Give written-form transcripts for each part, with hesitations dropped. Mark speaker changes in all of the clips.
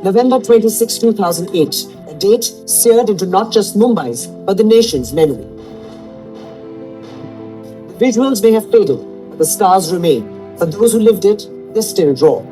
Speaker 1: November 26, 2008, a date seared into not just Mumbai's, but the nation's memory. The visuals may have faded, but the scars remain. For those who lived it, they're still raw.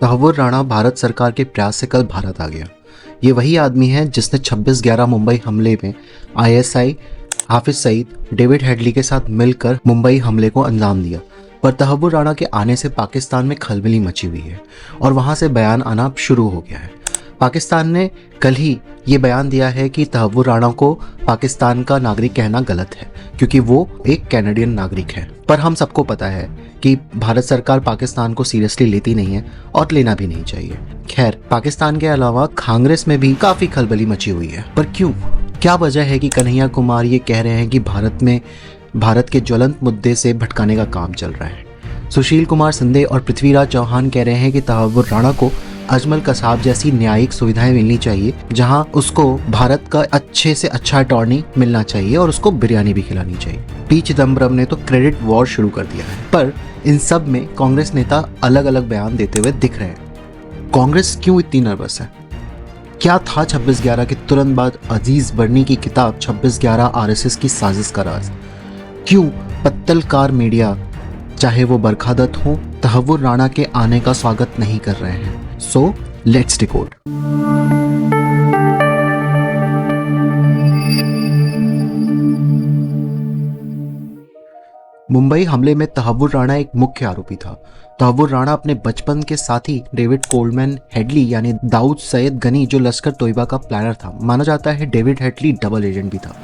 Speaker 2: Tahawwur Rana Bharat सरकार के प्रयास से कल भारत आ गया। ये वही आदमी है जिसने 26/11 मुंबई हमले में ISI Hafiz Saeed, David Headley के साथ मिलकर मुंबई हमले को अंजाम दिया। पर तहव्वुर राणा के आने से पाकिस्तान में खलबली मची हुई है और वहां से बयान आना शुरू हो गया है। पाकिस्तान ने कल ही ये बयान दिया है कि तहव्वुर राणा को पाकिस्तान का नागरिक कहना गलत है क्योंकि वो एक कैनेडियन नागरिक है। पर हम सबको पता है कि भारत सरकार पाकिस्तान को सीरियसली लेती नहीं है और लेना भी नहीं चाहिए। खैर, पाकिस्तान के अलावा कांग्रेस में भी काफी खलबली मची हुई है। पर क्यों? क्या वजह है कि कन्हैया कुमार ये कह रहे हैं कि भारत के ज्वलंत मुद्दे से भटकाने का काम चल रहा है? सुशील कुमार सिंधे और पृथ्वीराज चौहान कह रहे हैं कि तहव्वुर राणा को अजमल कसाब जैसी न्यायिक सुविधाएं मिलनी चाहिए, जहां उसको भारत का अच्छे से अच्छा अटॉर्नी मिलना चाहिए और उसको बिरयानी भी खिलानी चाहिए। पी चिदम्बरम ने तो क्रेडिट वॉर शुरू कर दिया है। पर इन सब में कांग्रेस नेता अलग अलग बयान देते हुए दिख रहे हैं। कांग्रेस क्यों इतनी नर्वस है? क्या था 26/11 के तुरंत बाद अजीज बर्नी की किताब 26/11 आरएसएस की साजिश का राज? क्यों पत्तलकार मीडिया, चाहे वो बरखा दत्त हो, तहव्वुर राणा के आने का स्वागत नहीं कर रहे हैं? So let's decode. मुंबई हमले में तहव्वुर राणा एक मुख्य आरोपी था। तहव्वुर राणा अपने बचपन के साथी डेविड कोलमैन हेडली यानी दाऊद सैयद गनी, जो लश्कर तोयबा का प्लानर था, माना जाता है डेविड हेडली डबल एजेंट भी था।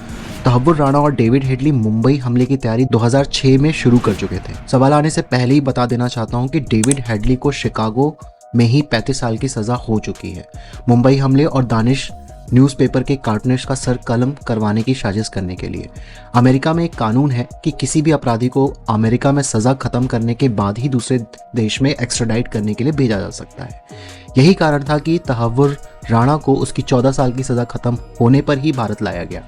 Speaker 2: तहव्वुर राणा और डेविड हेडली मुंबई हमले की तैयारी 2006 में शुरू कर चुके थे। सवाल आने से पहले ही बता देना चाहता हूं कि डेविड हेडली को शिकागो में ही 35 साल की सजा हो चुकी है, मुंबई हमले और दानिश न्यूज़पेपर के कार्टूनिस्ट का सर कलम करवाने की साजिश करने के लिए। अमेरिका में एक कानून है कि किसी भी अपराधी को अमेरिका में सजा खत्म करने के बाद ही दूसरे देश में एक्स्ट्राडाइट करने के लिए भेजा जा सकता है। यही कारण था कि तहव्वुर राणा को उसकी 14 साल की सजा खत्म होने पर ही भारत लाया गया।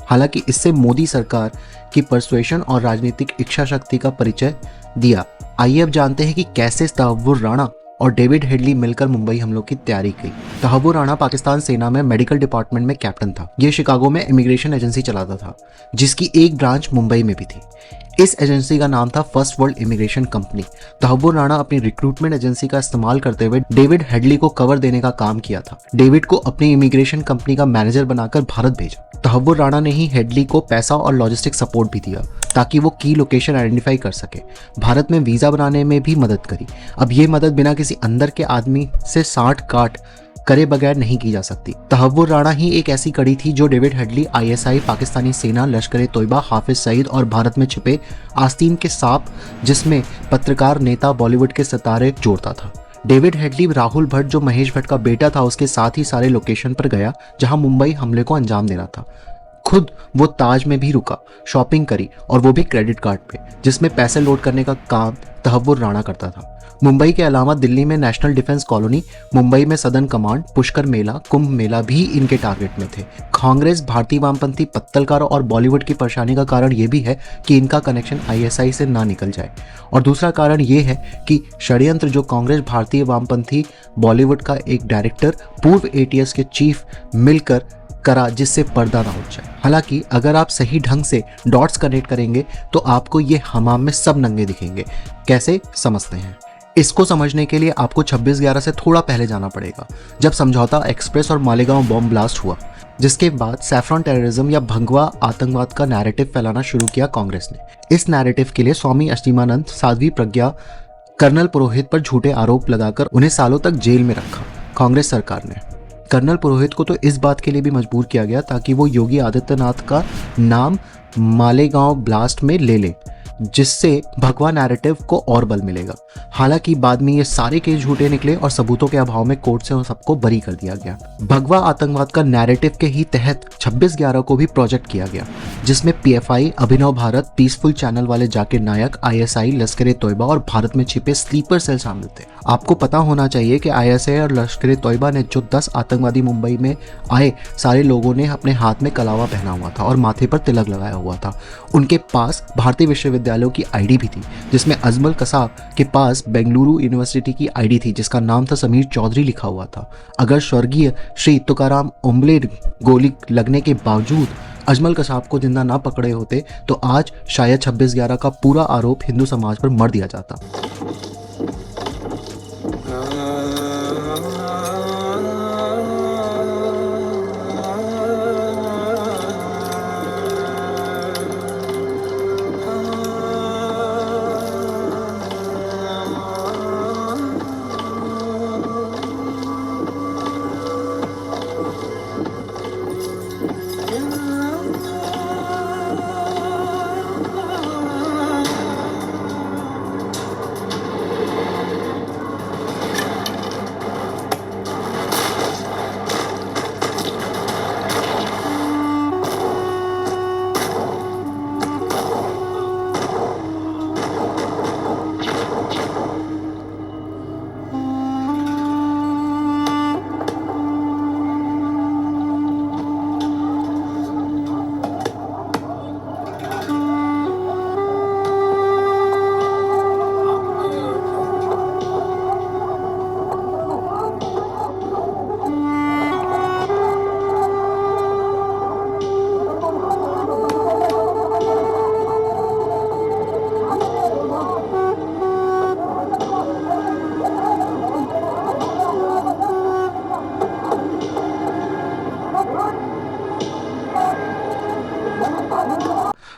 Speaker 2: हालांकि इससे मोदी सरकार की परसुएशन और राजनीतिक इच्छा शक्ति का परिचय दिया। आइए अब जानते हैं कि कैसे तहव्वुर राणा और डेविड हेडली मिलकर मुंबई हमलों की तैयारी की। तहव्वुर राणा पाकिस्तान सेना में मेडिकल डिपार्टमेंट में कैप्टन था। ये शिकागो में इमिग्रेशन एजेंसी चलाता था, जिसकी एक ब्रांच मुंबई में भी थी। इस एजेंसी का नाम था first world immigration company. Tahawwur Rana अपनी रिक्रूटमेंट एजेंसी का इस्तेमाल करते हुए डेविड हेडली को कवर देने का काम किया था। डेविड को अपनी इमिग्रेशन कंपनी का मैनेजर बनाकर भारत भेजा। तहव्वुर राणा ने ही हेडली को पैसा और लॉजिस्टिक सपोर्ट भी दिया ताकि वो की लोकेशन आइडेंटिफाई कर सके। भारत में वीजा बनाने में भी मदद करी। अब ये मदद बिना किसी अंदर के आदमी से साठ काट करे बगैर नहीं की जा सकती। तहव्वुर राणा ही एक ऐसी कड़ी थी जो डेविड हेडली, आईएसआई, पाकिस्तानी सेना, लश्कर तोयबा, हाफिज सईद और भारत में छिपे आस्तीन के सांप, जिसमें पत्रकार, नेता, बॉलीवुड के सितारे जोड़ता था। डेविड हेडली राहुल भट्ट, जो महेश भट्ट का बेटा था, उसके साथ ही सारे लोकेशन पर गया जहां मुंबई हमले को अंजाम देना था। खुद वो ताज में भी रुका, शॉपिंग करी, और वो भी क्रेडिट कार्ड पे, जिसमें पैसे लोड करने का काम तहव्वुर राणा करता था। मुंबई के अलावा दिल्ली में नेशनल डिफेंस कॉलोनी, मुंबई में सदन कमांड, पुष्कर मेला, कुंभ मेला भी इनके टारगेट में थे। कांग्रेस, भारतीय वामपंथी, पत्तलकारों और बॉलीवुड की परेशानी का कारण ये भी है कि इनका कनेक्शन आईएसआई से ना निकल जाए। और दूसरा कारण ये है कि षड्यंत्र जो कांग्रेस, भारतीय वामपंथी, बॉलीवुड का एक डायरेक्टर, पूर्व एटीएस के चीफ मिलकर करा जिससे पर्दा ना उठ जाए। हालांकि अगर आप सही ढंग से डॉट्स कनेक्ट करेंगे तो आपको ये हमाम में सब नंगे दिखेंगे। कैसे, समझते हैं। इसको समझने के लिए आपको 26/11 से थोड़ा पहले जाना पड़ेगा, जब समझौता एक्सप्रेस और मालेगांव बॉम्ब ब्लास्ट हुआ, जिसके बाद सैफरॉन टेररिज्म या भगवा आतंकवाद का नैरेटिव फैलाना शुरू किया कांग्रेस ने। इस नैरेटिव के लिए स्वामी अष्टीमानंद, साध्वी प्रज्ञा, कर्नल पुरोहित पर झूठे आरोप लगाकर उन्हें सालों तक जेल में रखा कांग्रेस सरकार ने। कर्नल पुरोहित को तो इस बात के लिए भी मजबूर किया गया ताकि वो योगी आदित्यनाथ का नाम मालेगांव ब्लास्ट में ले ले, जिससे भगवा नैरेटिव को और बल मिलेगा। हालांकि बाद में ये सारे केस झूठे निकले और सबूतों के अभाव में कोर्ट से उन सबको बरी कर दिया गया। भगवा आतंकवाद का नैरेटिव के ही तहत 26/11 को भी प्रोजेक्ट किया गया, जिसमें पीएफआई, अभिनव भारत, पीसफुल चैनल वाले जाकिर नायक, आईएसआई, लश्कर-ए-तोयबा और भारत में छिपे स्लीपर सेल शामिल थे। आपको पता होना चाहिए कि आईएसआई और लश्कर-ए-तोयबा ने जो 10 आतंकवादी मुंबई में आए, सारे लोगों ने अपने हाथ में कलावा पहना हुआ था और माथे पर तिलक लगाया हुआ था। उनके पास भारतीय विश्वविद्यालयों की आईडी भी थी, जिसमें अजमल कसाब के पास बेंगलुरु यूनिवर्सिटी की आईडी थी जिसका नाम था समीर चौधरी लिखा हुआ था। अगर स्वर्गीय श्री तुकाराम ओम्बले गोली लगने के बावजूद अजमल कसाब को जिंदा ना पकड़े होते तो आज शायद 26/11 का पूरा आरोप हिंदू समाज पर मढ़ दिया जाता।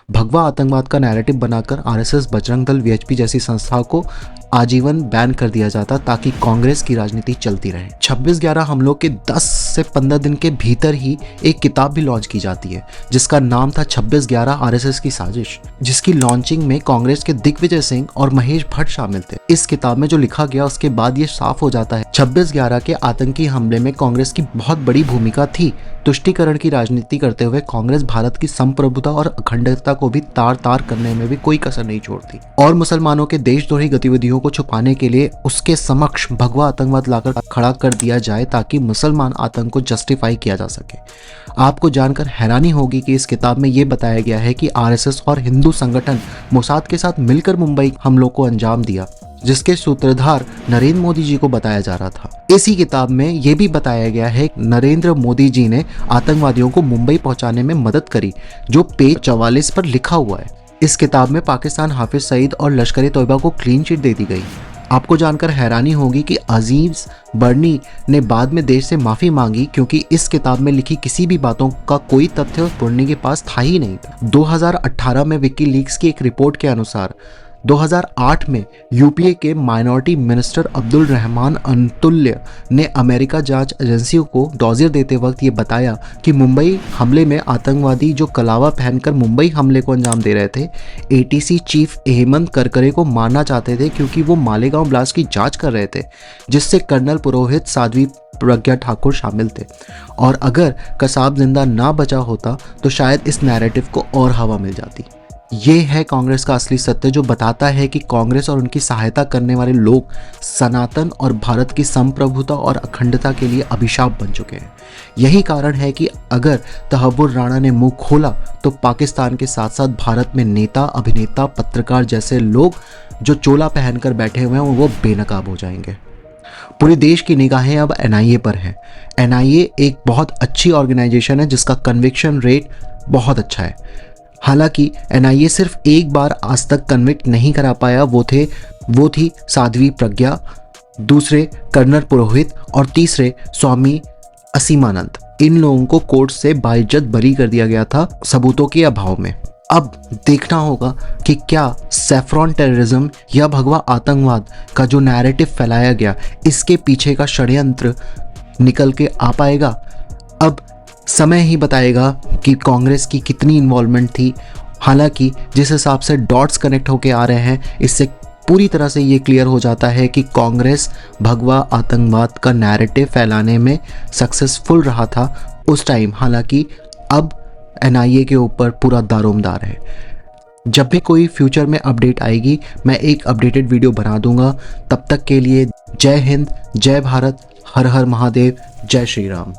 Speaker 2: भगवा आतंकवाद का नैरेटिव बनाकर आरएसएस, बजरंग दल, वीएचपी जैसी संस्थाओं को आजीवन बैन कर दिया जाता ताकि कांग्रेस की राजनीति चलती रहे। 26/11 हमलों के 10 से 15 दिन के भीतर ही एक किताब भी लॉन्च की जाती है जिसका नाम था 26/11 आरएसएस की साजिश, जिसकी लॉन्चिंग में कांग्रेस के दिग्विजय सिंह और महेश भट्ट शामिल थे। इस किताब में जो लिखा गया उसके बाद ये साफ हो जाता है 26/11 के आतंकी हमले में कांग्रेस की बहुत बड़ी भूमिका थी। तुष्टीकरण की राजनीति करते हुए कांग्रेस भारत की संप्रभुता और अखंडता को भी तार तार करने में भी कोई कसर नहीं छोड़ती और मुसलमानों के देशद्रोही गतिविधियों को छुपाने के लिए उसके समक्ष भगवा आतंकवाद लाकर खड़ा कर दिया जाए ताकि मुसलमान आतंक को जस्टिफाई किया जा सके। आपको जानकर हैरानी होगी कि इस किताब में यह बताया गया है कि आरएसएस और हिंदू संगठन मोसाद के साथ मिलकर मुंबई हमलों को अंजाम दिया, जिसके सूत्रधार नरेंद्र मोदी जी को बताया जा रहा था। इसी किताब में यह भी बताया गया है कि नरेंद्र मोदी जी ने आतंकवादियों को मुंबई पहुंचाने में मदद करी, जो पेज 44 पर लिखा हुआ है। इस किताब में पाकिस्तान, हाफिज सईद और लश्कर-ए-तोयबा को क्लीन चिट दे दी गई। आपको जानकर हैरानी होगी कि अजीज बर्नी ने बाद में देश से माफी मांगी क्योंकि इस किताब में लिखी किसी भी बातों का कोई तथ्य बर्नी के पास था ही नहीं था। 2018 में विकीलीक्स की एक रिपोर्ट के अनुसार 2008 में यूपीए के माइनॉरिटी मिनिस्टर अब्दुल रहमान अंतुल्य ने अमेरिका जांच एजेंसियों को डॉजियर देते वक्त ये बताया कि मुंबई हमले में आतंकवादी जो कलावा पहनकर मुंबई हमले को अंजाम दे रहे थे, एटीसी चीफ हेमंत करकरे को मारना चाहते थे क्योंकि वो मालेगांव ब्लास्ट की जांच कर रहे थे, जिससे कर्नल पुरोहित, साध्वी प्रज्ञा ठाकुर शामिल थे। और अगर कसाब जिंदा ना बचा होता तो शायद इस नैरेटिव को और हवा मिल जाती। ये है कांग्रेस का असली सत्य, जो बताता है कि कांग्रेस और उनकी सहायता करने वाले लोग सनातन और भारत की संप्रभुता और अखंडता के लिए अभिशाप बन चुके हैं। यही कारण है कि अगर तहव्वुर राणा ने मुंह खोला तो पाकिस्तान के साथ साथ भारत में नेता, अभिनेता, पत्रकार जैसे लोग जो चोला पहनकर बैठे हुए हैं वो बेनकाब हो जाएंगे। पूरे देश की निगाहें अब एनआईए पर हैं। एनआईए एक बहुत अच्छी ऑर्गेनाइजेशन है जिसका कन्विक्शन रेट बहुत अच्छा है। हालांकि एनआईए सिर्फ एक बार आज तक कन्विक्ट नहीं करा पाया, वो थी साध्वी प्रज्ञा, दूसरे कर्नल पुरोहित और तीसरे स्वामी असीमानंद। इन लोगों को कोर्ट से बाइज्जत बरी कर दिया गया था सबूतों के अभाव में। अब देखना होगा कि क्या सैफरॉन टेररिज्म या भगवा आतंकवाद का जो नैरेटिव फैलाया गया, इसके पीछे का षड्यंत्र निकल के आ पाएगा। अब समय ही बताएगा कि कांग्रेस की कितनी इन्वॉल्वमेंट थी। हालांकि जिस हिसाब से डॉट्स कनेक्ट होके आ रहे हैं, इससे पूरी तरह से ये क्लियर हो जाता है कि कांग्रेस भगवा आतंकवाद का नैरेटिव फैलाने में सक्सेसफुल रहा था उस टाइम। हालांकि अब एनआईए के ऊपर पूरा दारोमदार है। जब भी कोई फ्यूचर में अपडेट आएगी, मैं एक अपडेटेड वीडियो बना दूंगा। तब तक के लिए जय हिंद, जय भारत, हर हर महादेव, जय श्री राम।